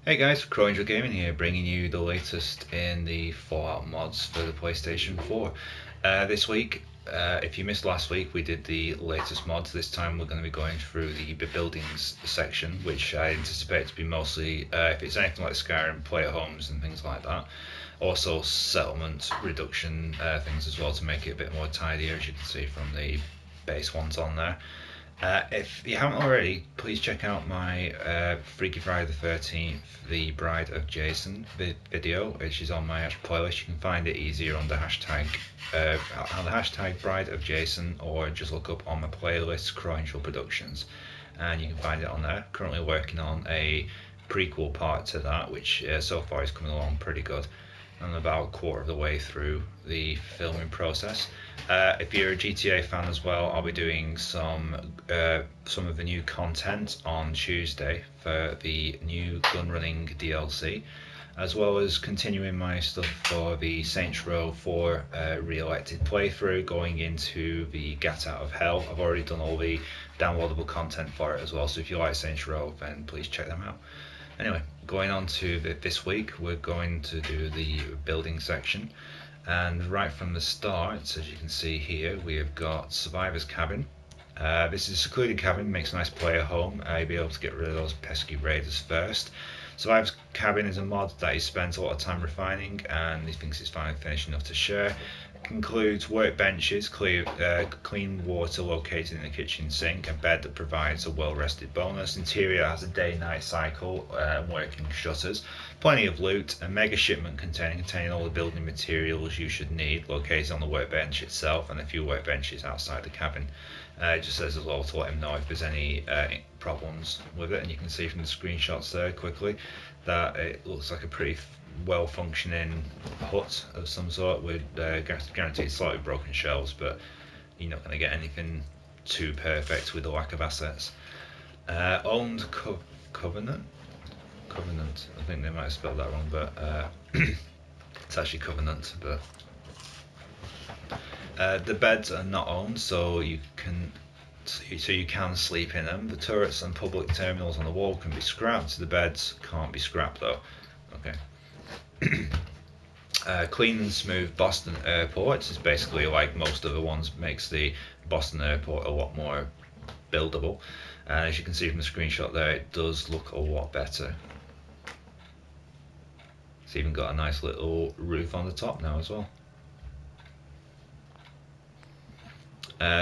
Hey guys, Crowangel Gaming here, bringing you the latest in the Fallout mods for the PlayStation 4. This week, if you missed last week, we did the latest mods. This time we're going to be going through the buildings section, which I anticipate to be mostly, if it's anything like Skyrim, player homes and things like that. Also settlement reduction things as well to make it a bit more tidier, as you can see from the base ones on there. If you haven't already, please check out my Freaky Friday the 13th, The Bride of Jason video, which is on my playlist. You can find it easier on the hashtag Bride of Jason, or just look up on my playlist Crowangel Productions, and you can find it on there. Currently working on a prequel part to that, which so far is coming along pretty good. I'm about a quarter of the way through the filming process. If you're a GTA fan as well, I'll be doing some of the new content on Tuesday for the new gun running DLC, as well as continuing my stuff for the Saints Row 4 re-elected playthrough, going into the Get Out of Hell. I've already done all the downloadable content for it as well, so if you like Saints Row, then please check them out. Anyway, going on to this week, we're going to do the building section, and right from the start, as you can see here, we have got Survivor's Cabin. This is a secluded cabin, makes a nice player home. You'll be able to get rid of those pesky raiders first. Survivor's Cabin is a mod that he spent a lot of time refining, and he thinks it's finally finished enough to share. Includes workbenches, clean water located in the kitchen sink, a bed that provides a well-rested bonus. Interior has a day-night cycle, working shutters, plenty of loot, a mega shipment containing all the building materials you should need, located on the workbench itself, and a few workbenches outside the cabin. It just says as well to let him know if there's any problems with it, and you can see from the screenshots there quickly that it looks like a pretty well functioning hut of some sort with guaranteed slightly broken shelves, but you're not going to get anything too perfect with the lack of assets. Owned Covenant, I think they might have spelled that wrong, but it's actually Covenant. But the beds are not owned, so you can sleep in them. The turrets and public terminals on the wall can be scrapped. The beds can't be scrapped though. Okay. Clean and smooth Boston Airport is basically like most other ones, makes the Boston Airport a lot more buildable, and as you can see from the screenshot there, it does look a lot better. It's even got a nice little roof on the top now as well.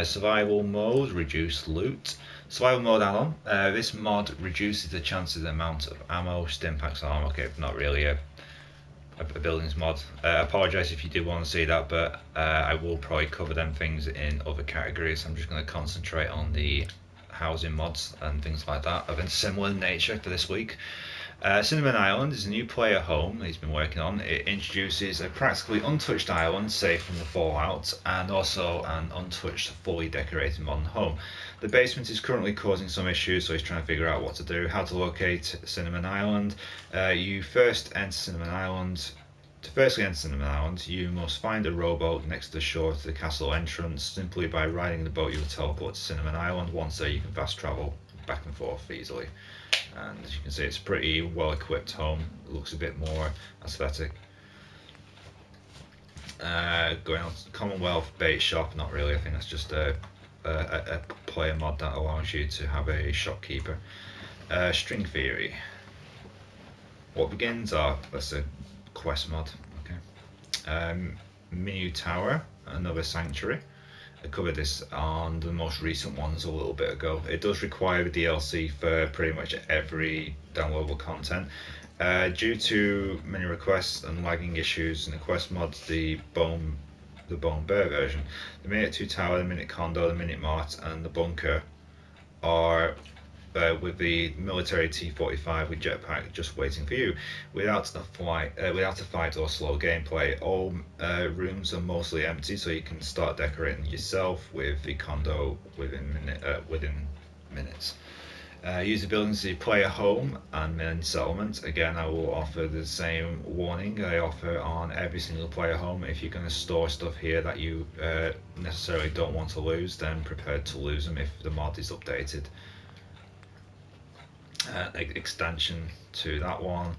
Survival mode, reduced loot. Survival mode add-on. This mod reduces the chances of the amount of ammo, stimpaks, armor. Okay, not really a buildings mod. I apologise if you did want to see that, but I will probably cover them things in other categories. I'm just going to concentrate on the housing mods and things like that of a similar nature for this week. Cinnamon Island is a new player home that he's been working on. It introduces a practically untouched island safe from the fallout, and also an untouched, fully decorated modern home. The basement is currently causing some issues, so he's trying to figure out what to do. How to locate Cinnamon Island. You first enter Cinnamon Island. To firstly enter Cinnamon Island, you must find a rowboat next to the shore to the castle entrance. Simply by riding the boat, you will teleport to Cinnamon Island. Once there, you can fast travel back and forth easily. And as you can see, it's a pretty well equipped home. It looks a bit more aesthetic. Going on to Commonwealth bait shop, not really. I think that's just a player mod that allows you to have a shopkeeper. String theory. What begins? That's a quest mod. Okay. Minu Tower, another sanctuary. I covered this on the most recent ones a little bit ago. It does require the DLC for pretty much every downloadable content. Due to many requests and lagging issues in the quest mods, the Bone Bear version, the Minute 2 Tower, the Minute Condo, the Minute Mart, and the Bunker are with the military T-45 with jetpack just waiting for you. Without a fight or slow gameplay, all rooms are mostly empty, so you can start decorating yourself with the condo within minutes. Use the buildings to play at home and main settlement. Again, I will offer the same warning I offer on every single player home. If you're going to store stuff here that you necessarily don't want to lose, then prepare to lose them if the mod is updated. extension to that one.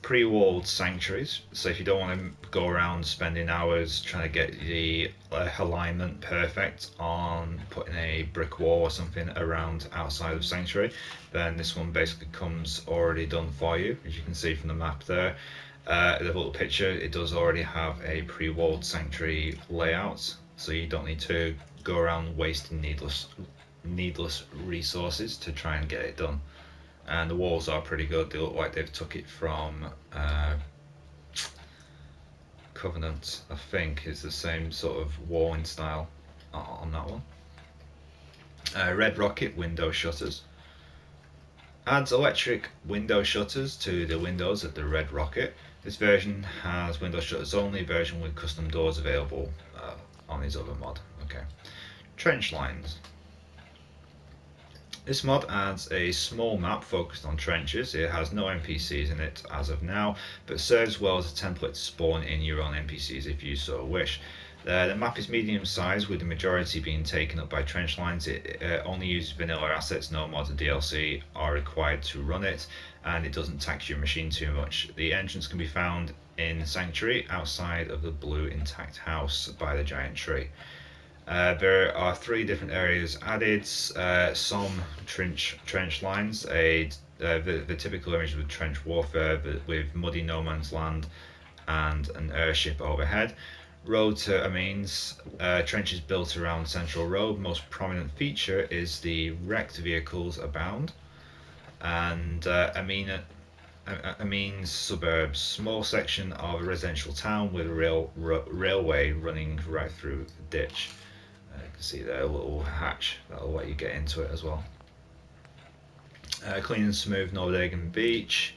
Pre-walled sanctuaries, so if you don't want to go around spending hours trying to get the alignment perfect on putting a brick wall or something around outside of sanctuary, then this one basically comes already done for you. As you can see from the map there, the little picture, it does already have a pre-walled sanctuary layout, so you don't need to go around wasting needless resources to try and get it done. And the walls are pretty good. They look like they've took it from Covenant. I think it's the same sort of walling style on that one. Red Rocket window shutters. Adds electric window shutters to the windows of the Red Rocket. This version has window shutters only, version with custom doors available on his other mod. Okay. Trench lines. This mod adds a small map focused on trenches. It has no NPCs in it as of now, but serves well as a template to spawn in your own NPCs if you so wish. The map is medium sized, with the majority being taken up by trench lines. It only uses vanilla assets, no mods or DLC are required to run it, and it doesn't tax your machine too much. The entrance can be found in Sanctuary, outside of the blue intact house by the giant tree. There are 3 different areas added, some trench lines, the typical image of trench warfare with muddy no man's land and an airship overhead. Road to Amin's, trenches built around Central Road. Most prominent feature is the wrecked vehicles abound. And Amin's suburbs, small section of a residential town with a railway running right through the ditch. You can see there a little hatch that'll let you get into it as well. Clean and smooth Norwegian beach.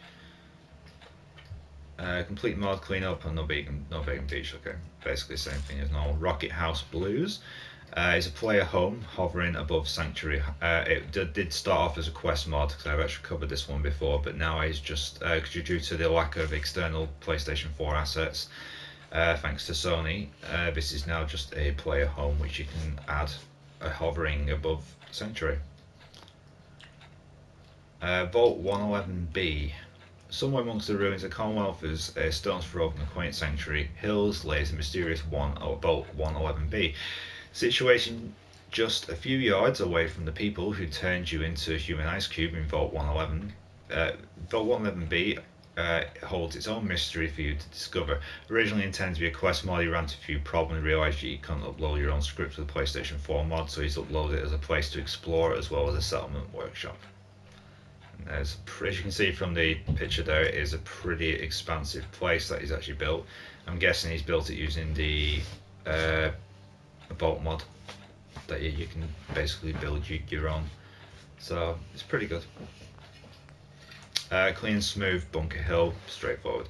Complete mod cleanup on Norwegian beach. Okay, basically the same thing as normal. Rocket House Blues is a player home hovering above Sanctuary. It did start off as a quest mod because I've actually covered this one before, but now it's just due to the lack of external PlayStation 4 assets. Thanks to Sony, this is now just a player home which you can add hovering above Sanctuary. Vault 111B. Somewhere amongst the ruins of Commonwealth is a stone's throw from the quaint Sanctuary Hills lays a mysterious Vault 111B. Situation just a few yards away from the people who turned you into a human ice cube in Vault 111. Vault 111B holds its own mystery for you to discover. Originally intended to be a quest mod, he ran into a few problems, realised you can't upload your own script to the PlayStation 4 mod, so he's uploaded it as a place to explore as well as a settlement workshop. And as you can see from the picture there, it is a pretty expansive place that he's actually built. I'm guessing he's built it using the Vault mod that you can basically build your own, so it's pretty good. Clean, smooth Bunker Hill, straightforward.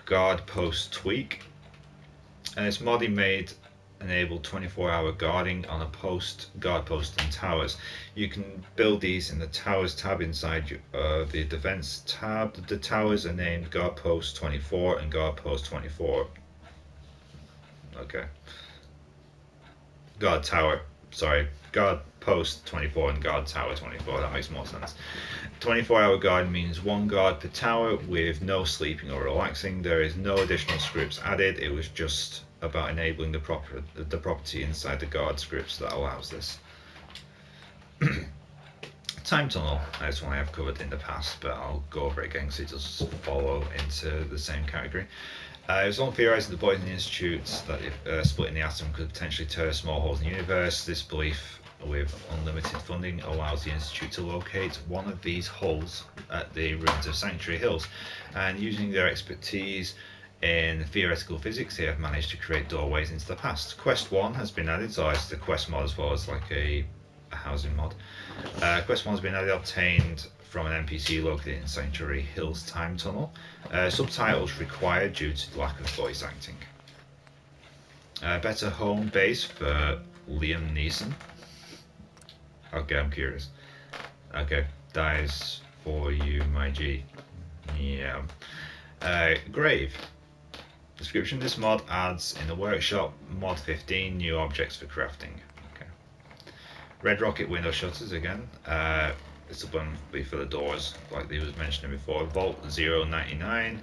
Guard post tweak, and this mod he made enabled 24-hour guarding on guard post and towers. You can build these in the towers tab inside the defense tab. The towers are named guard post 24 and guard post 24. Okay. Guard post 24 and guard tower 24, that makes more sense. 24-hour guard means 1 guard per tower with no sleeping or relaxing. There is no additional scripts added, it was just about enabling the property inside the guard scripts that allows this. Time tunnel, that's one I have covered in the past, but I'll go over it again because it does follow into the same category. It was on theorised in the Boys and the Institutes that if splitting the atom could potentially tear small holes in the universe. This belief, with unlimited funding, allows the Institute to locate one of these holes at the ruins of Sanctuary Hills, and using their expertise in theoretical physics, they have managed to create doorways into the past. Quest 1 has been added, so it's the quest mod as well as like a housing mod. Quest 1 has been added, obtained from an NPC located in Sanctuary Hills Time Tunnel. Subtitles required due to the lack of voice acting. Better home base for Liam Neeson. Okay, I'm curious. Okay, dies for you, my G. Yeah. Grave. Description: this mod adds in the workshop mod 15 new objects for crafting. Okay. Red Rocket window shutters again. This will be for the doors, like they was mentioning before. Vault 099.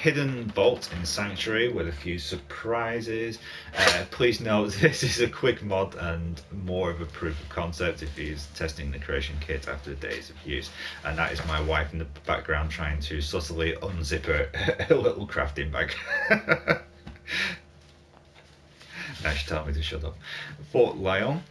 Hidden vault in Sanctuary with a few surprises. Please note this is a quick mod and more of a proof of concept if he's testing the creation kit after days of use. And that is my wife in the background trying to subtly unzip a little crafting bag. Now she told me to shut up. Fort Leon.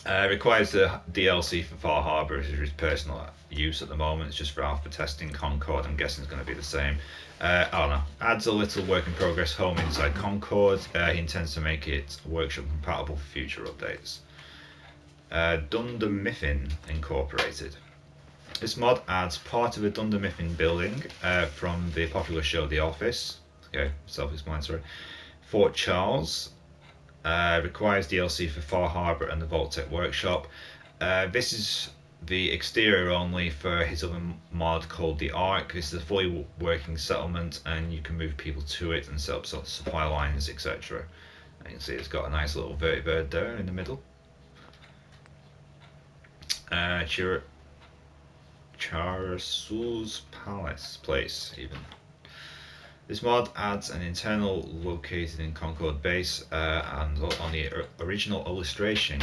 Requires the DLC for Far Harbor for his personal use at the moment. It's just for alpha testing. Concord, I'm guessing, is going to be the same. I don't know. Adds a little work in progress home inside Concord. He intends to make it workshop compatible for future updates. Dunder Mifflin Incorporated. This mod adds part of a Dunder Mifflin building from the popular show The Office. Okay, self-explanatory. Fort Charles. Requires DLC for Far Harbor and the Vault-Tec Workshop. This is the exterior only for his other mod called the Ark. This is a fully working settlement and you can move people to it and set up sort of supply lines, etc. You can see it's got a nice little vertibird there in the middle. Charasu's Place even. This mod adds an internal located in Concord base and on the original illustration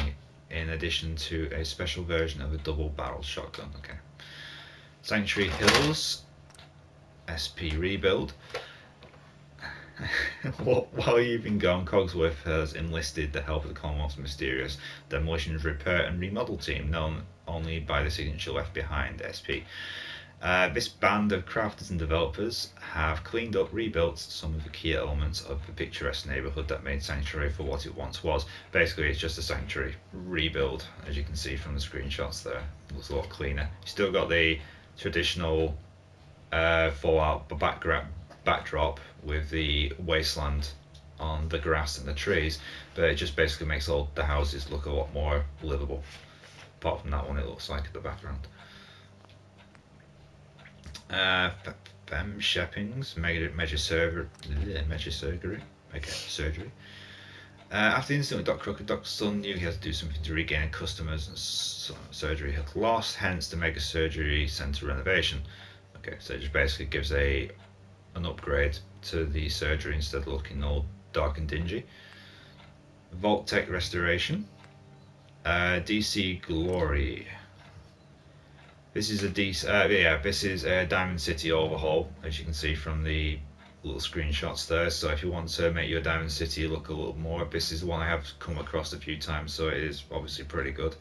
in addition to a special version of a double barrel shotgun. Okay. Sanctuary Hills SP rebuild. While you've been gone, Cogsworth has enlisted the help of the Commonwealth's mysterious demolitions repair and remodel team, known only by the signature left behind, SP. This band of crafters and developers have cleaned up, rebuilt some of the key elements of the picturesque neighbourhood that made Sanctuary for what it once was. Basically, it's just a Sanctuary rebuild, as you can see from the screenshots there. It looks a lot cleaner. Still got the traditional Fallout backdrop with the wasteland on the grass and the trees, but it just basically makes all the houses look a lot more livable. Apart from that one, it looks like in the background. Fem Sheppings, Measure Surgery. After the incident with Doc Crook, Doc's son knew he had to do something to regain customers and surgery had lost, hence the Mega Surgery Centre renovation. Okay, so it just basically gives an upgrade to the surgery instead of looking all dark and dingy. Vault-Tec Restoration. DC Glory. This is this is a Diamond City overhaul, as you can see from the little screenshots there. So if you want to make your Diamond City look a little more, this is one I have come across a few times, so it is obviously pretty good.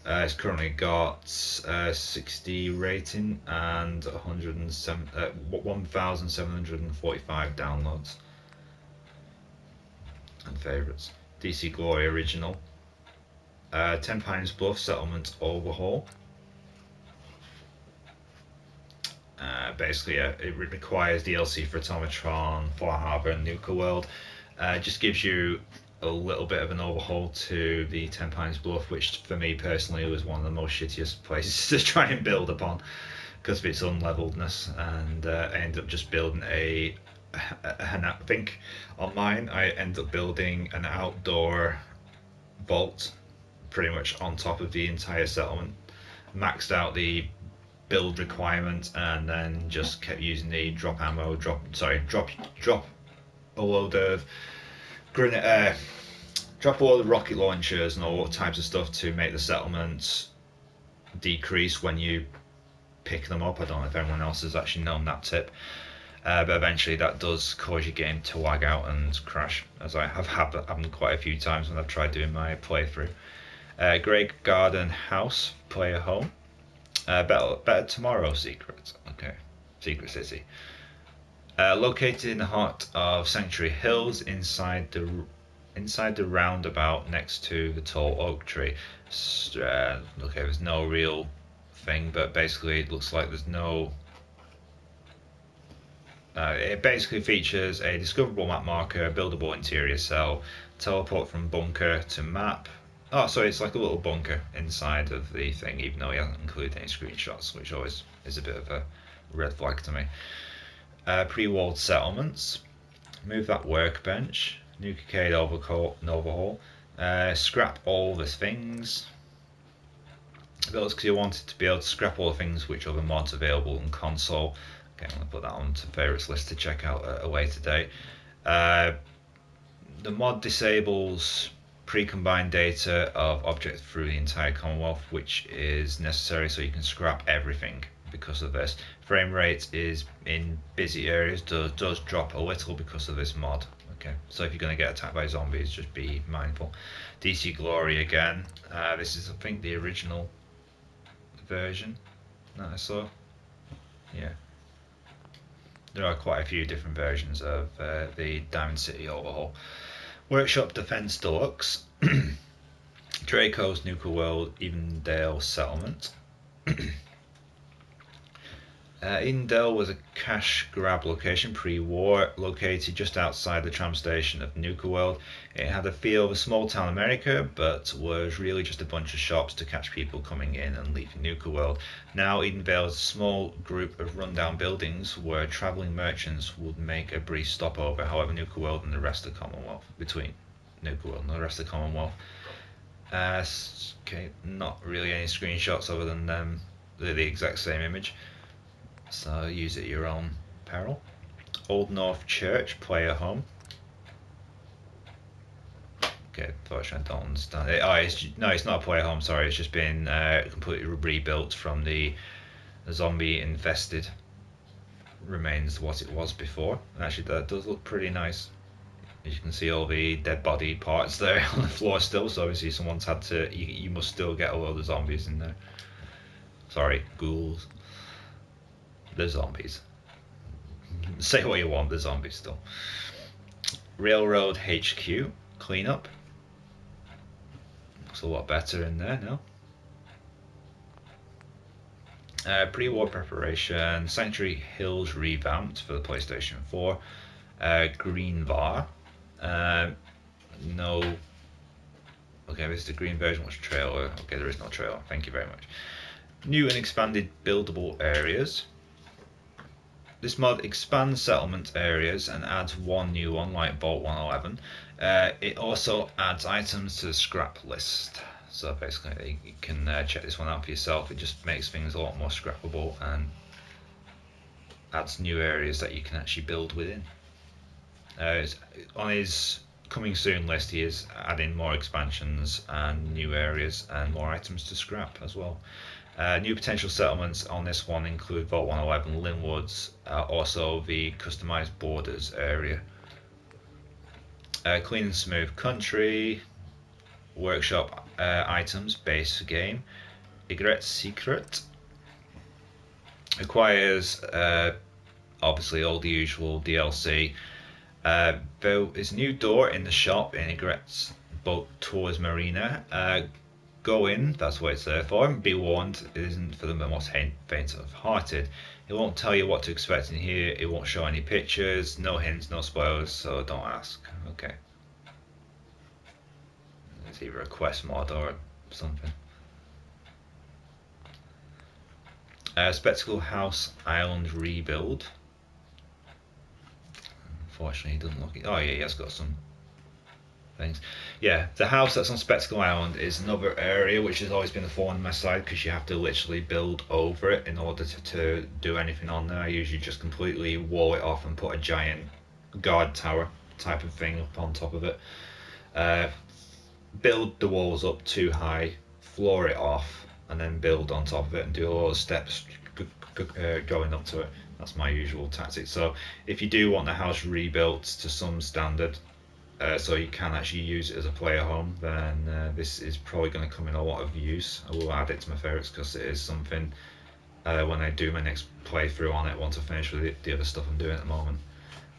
It's currently got 60 rating and 1,745 downloads and favourites. DC Glory Original. 10 Pines Bluff Settlement Overhaul. Basically, it requires DLC for Automatron, Far Harbor, and Nuka World. Just gives you a little bit of an overhaul to the 10 Pines Bluff, which for me personally was one of the most shittiest places to try and build upon because of its unleveledness. And I ended up just building I think on mine I ended up building an outdoor vault pretty much on top of the entire settlement, maxed out the build requirement, and then just kept using the drop a load of rocket launchers and all types of stuff to make the settlements decrease when you pick them up. I don't know if anyone else has actually known that tip, but eventually that does cause your game to lag out and crash, as I have happened quite a few times when I've tried doing my playthrough. Grey Garden House Player Home. Better Tomorrow Secret. Okay, Secret City. Located in the heart of Sanctuary Hills, inside the roundabout next to the tall oak tree. Okay, there's no real thing, but basically it looks like there's no. It basically features a discoverable map marker, buildable interior cell, teleport from bunker to map. Oh, so it's like a little bunker inside of the thing, even though he hasn't included any screenshots, which always is a bit of a red flag to me. Pre-walled settlements. Move that workbench. Nuka Cade overhaul. Scrap all the things. Because you wanted to be able to scrap all the things which other mods available in console. Okay, I'm going to put that onto favorites list to check out at a later date. The mod disables pre-combined data of objects through the entire Commonwealth, which is necessary so you can scrap everything because of this. Frame rate is in busy areas does drop a little because of this mod. Okay, so if you're going to get attacked by zombies, just be mindful. DC Glory again. This is, I think, the original version that I saw. Yeah. There are quite a few different versions of the Diamond City overhaul. Workshop Defense Deluxe. Draco's Nuka World, Evendale Settlement. Evendale was a cash grab location pre-war, located just outside the tram station of Nuka World. It had a feel of a small town America, but was really just a bunch of shops to catch people coming in and leaving Nuka World. Now Evendale is a small group of rundown buildings where travelling merchants would make a brief stopover. However, Nuka World and the rest of the Commonwealth, between Nuka World and the rest of the Commonwealth. Okay, not really any screenshots other than the exact same image. So use it at your own peril. Old North Church, player home. Okay, unfortunately I don't understand it. No, it's not a player home, sorry, it's just been completely rebuilt from the zombie infested remains what it was before. And actually that does look pretty nice. As you can see all the dead body parts there on the floor still, so obviously someone's had to, you must still get a load of zombies in there. Sorry, ghouls. The zombies. Say what you want, the zombies still. Railroad HQ cleanup. Looks a lot better in there now. Pre-war preparation. Sanctuary Hills revamped for the PlayStation 4. Green Var. No. Okay, this is the green version. What's trailer? Okay, there is no trailer. Thank you very much. New and expanded buildable areas. This mod expands settlement areas and adds one new one, like Vault 111. It also adds items to the scrap list. So basically, you can check this one out for yourself. It just makes things a lot more scrappable and adds new areas that you can actually build within. On his coming soon list, he is adding more expansions and new areas and more items to scrap as well. New potential settlements on this one include Vault 111, Linwoods, also the customized borders area. Clean and smooth country, workshop items, base game. Egret's Secret acquires obviously all the usual DLC. There is a new door in the shop in Egret's Boat Tours Marina. Go in, that's what it's there for, and be warned, it isn't for the most faint of hearted. It won't tell you what to expect in here, it won't show any pictures, no hints, no spoilers, so don't ask. Okay. It's either a quest mod or something. Spectacle House Island rebuild. Unfortunately, it doesn't look. Oh yeah, he has got some things. Yeah, the house that's on Spectacle Island is another area which has always been a thorn in my side because you have to literally build over it in order to do anything on there. I usually just completely wall it off and put a giant guard tower type of thing up on top of it. Build the walls up too high, floor it off, and then build on top of it and do all the steps going up to it. That's my usual tactic. So if you do want the house rebuilt to some standard, so you can actually use it as a player home, then this is probably going to come in a lot of use. I will add it to my favourites because it is something when I do my next playthrough on it, once I finish with the other stuff I'm doing at the moment,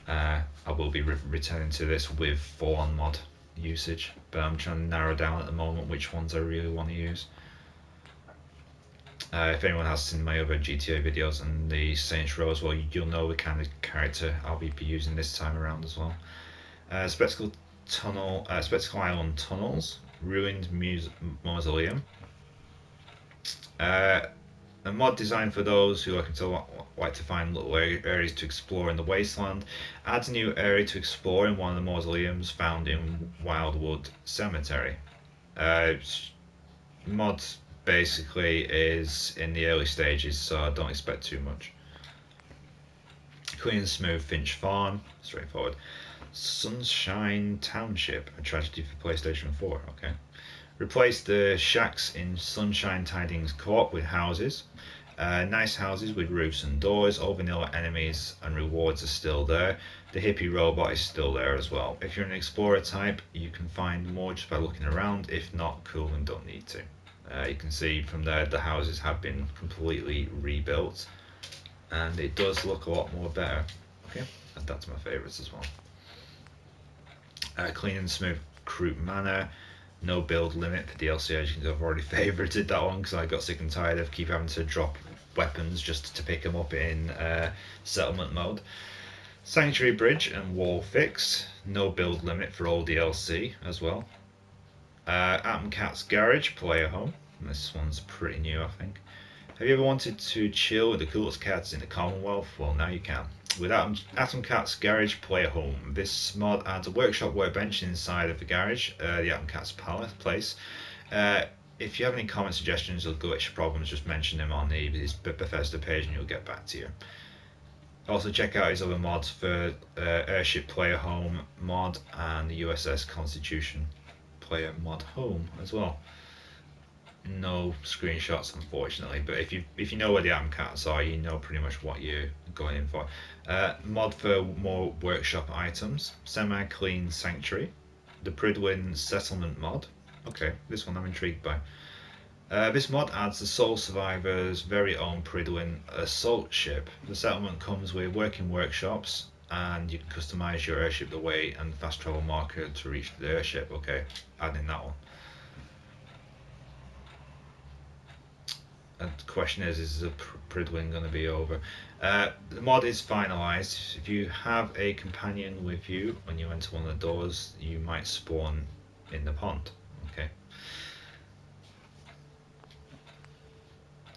I will be returning to this with full-on mod usage, but I'm trying to narrow down at the moment which ones I really want to use. If anyone has seen my other GTA videos and the Saints Row as well, you'll know the kind of character I'll be using this time around as well. Spectacle Island tunnels, ruined mausoleum. A mod designed for those who like to find little areas to explore in the wasteland. Adds a new area to explore in one of the mausoleums found in Wildwood Cemetery. Uh, mod basically is in the early stages, so I don't expect too much. Clean and smooth Finch Farm, straightforward. Sunshine Township, a tragedy for PlayStation 4. Okay. Replace the shacks in Sunshine Tidings Co-op with houses. Nice houses with roofs and doors. All vanilla enemies and rewards are still there. The hippie robot is still there as well. If you're an explorer type, you can find more just by looking around. If not, cool and don't need to. You can see from there the houses have been completely rebuilt, and it does look a lot more better. Okay, and that's my favourites as well. Clean and smooth Croup Manor. No build limit for DLC. As you can see, I've already favorited that one because I got sick and tired of keep having to drop weapons just to pick them up in settlement mode. Sanctuary Bridge and Wall fixed. No build limit for all DLC as well. Atom Cat's Garage, player home. This one's pretty new, I think. Have you ever wanted to chill with the coolest cats in the Commonwealth? Well, now you can. With Atom Cat's Garage, player home. This mod adds a workshop workbench inside of the garage, the Atom Cat's place. If you have any comment suggestions or glitch problems, just mention them on his Bethesda page and he'll get back to you. Also check out his other mods for Airship Player Home mod and the USS Constitution Player mod home as well. No screenshots unfortunately, but if you know where the Atom Cats are, you know pretty much what you're going in for. Mod for more workshop items. Semi-clean Sanctuary. The Pridwin Settlement mod. Okay, this one I'm intrigued by. This mod adds the Soul Survivor's very own Pridwin assault ship. The settlement comes with working workshops, and you can customize your airship the way and fast travel marker to reach the airship. Okay, adding that one. And the question is the Pridwin going to be over? The mod is finalized. If you have a companion with you when you enter one of the doors, you might spawn in the pond. Okay.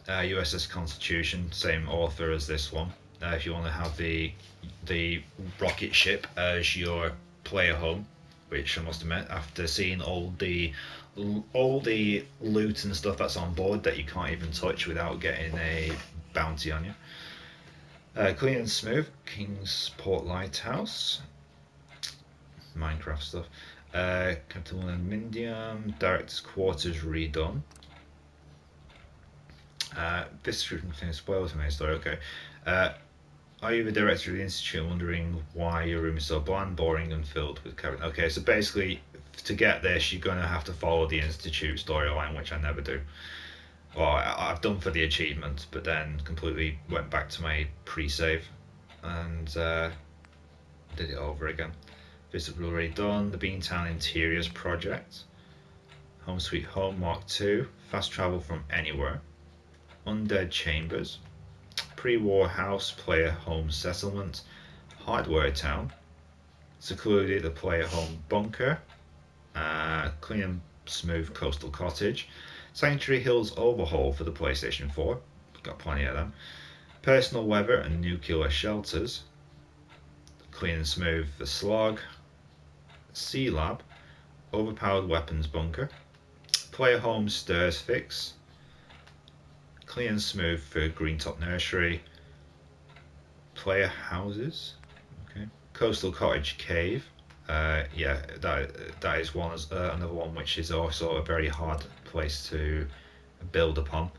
USS Constitution, same author as this one. If you want to have the rocket ship as your player home, which I must admit, after seeing all the loot and stuff that's on board that you can't even touch without getting a bounty on you. Clean and smooth Kingsport Lighthouse, Minecraft stuff. Captain Mindium, Director's Quarters redone. This thing spoils the main story. Okay. Are you the director of the Institute wondering why your room is so bland, boring and filled with cabin? Okay, so basically to get this you're going to have to follow the Institute storyline, which I never do. Well, I've done for the achievement, but then completely went back to my pre-save and did it over again. This is already done. The Beantown Interiors project. Home Sweet Home Mark II. Fast travel from anywhere. Undead Chambers. Pre-war house player home settlement. Hardware Town. Secluded the player home bunker. Clean and smooth coastal cottage. Sanctuary Hills overhaul for the PlayStation 4. Got plenty of them. Personal weather and nuclear shelters. Clean and smooth the slog. Sea lab. Overpowered weapons bunker. Player home stairs fix. Clean and smooth for Greentop Nursery. Player houses. Okay. Coastal Cottage Cave. Yeah, that is one another one which is also a very hard place to build upon.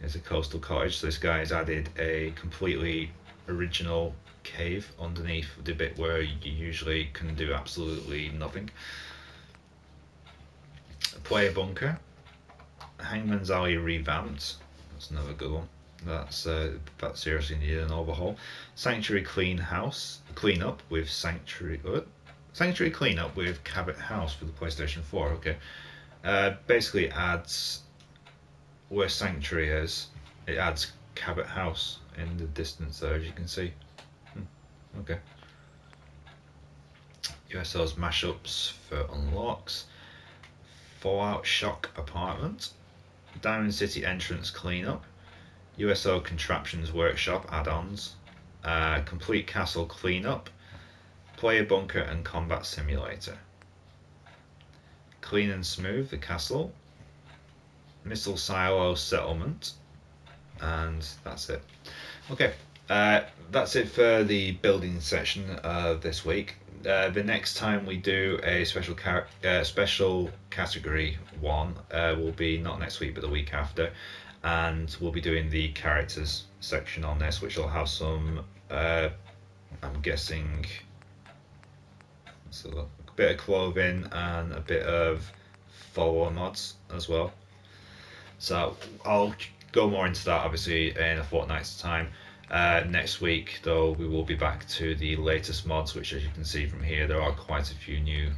It's a coastal cottage. So this guy's added a completely original cave underneath the bit where you usually can do absolutely nothing. A player bunker. Hangman's Alley revamped. That's another good one. That's that seriously needed an overhaul. Sanctuary cleanup with Sanctuary cleanup with Cabot House for the PlayStation 4. Okay, basically adds where Sanctuary is. It adds Cabot House in the distance there, as you can see. Okay. USO's mashups for unlocks. Fallout Shock Apartment. Diamond City entrance cleanup. USO Contraptions Workshop add-ons, Complete Castle Cleanup, Player Bunker and Combat Simulator, Clean and Smooth the Castle, Missile Silo Settlement, and that's it. Okay, that's it for the building section of this week. The next time we do a special category one will be not next week but the week after, and we'll be doing the characters section on this, which will have some I'm guessing a bit of clothing and a bit of follower mods as well. So I'll go more into that obviously in a fortnight's time. Next week though, we will be back to the latest mods, which as you can see from here, there are quite a few new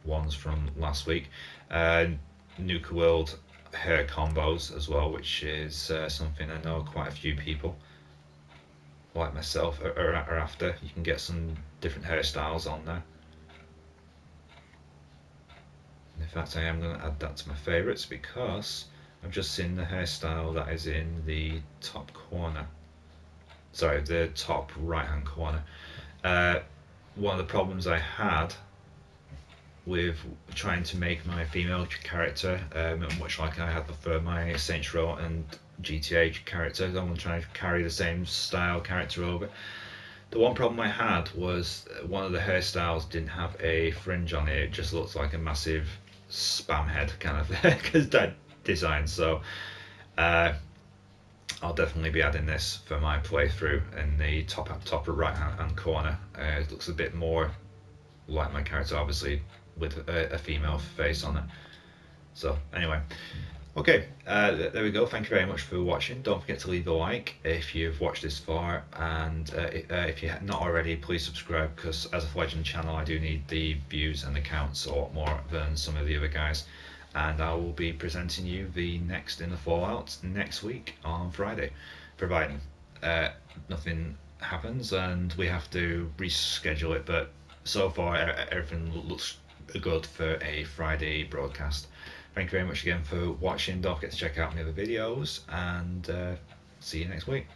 ones from last week. Nuka World hair combos as well, which is something I know quite a few people like myself are after. You can get some different hairstyles on there. In fact, I am going to add that to my favourites because I've just seen the hairstyle that is in the top corner. Sorry, the top right hand corner. One of the problems I had with trying to make my female character, much like I had for my Saints Row and GTA character, I'm trying to carry the same style character over. The one problem I had was one of the hairstyles didn't have a fringe on it. It just looks like a massive spam head kind of design. So I'll definitely be adding this for my playthrough in the top right hand corner. It looks a bit more like my character, obviously with a female face on it. So anyway, okay, there we go. Thank you very much for watching. Don't forget to leave a like if you've watched this far, and if you're not already, please subscribe, because as a fledgling channel I do need the views and the counts a lot more than some of the other guys. And I will be presenting you the next in the Fallout next week on Friday, providing nothing happens and we have to reschedule it. But so far everything looks good for a Friday broadcast. Thank you very much again for watching. Don't forget to check out my other videos, and see you next week.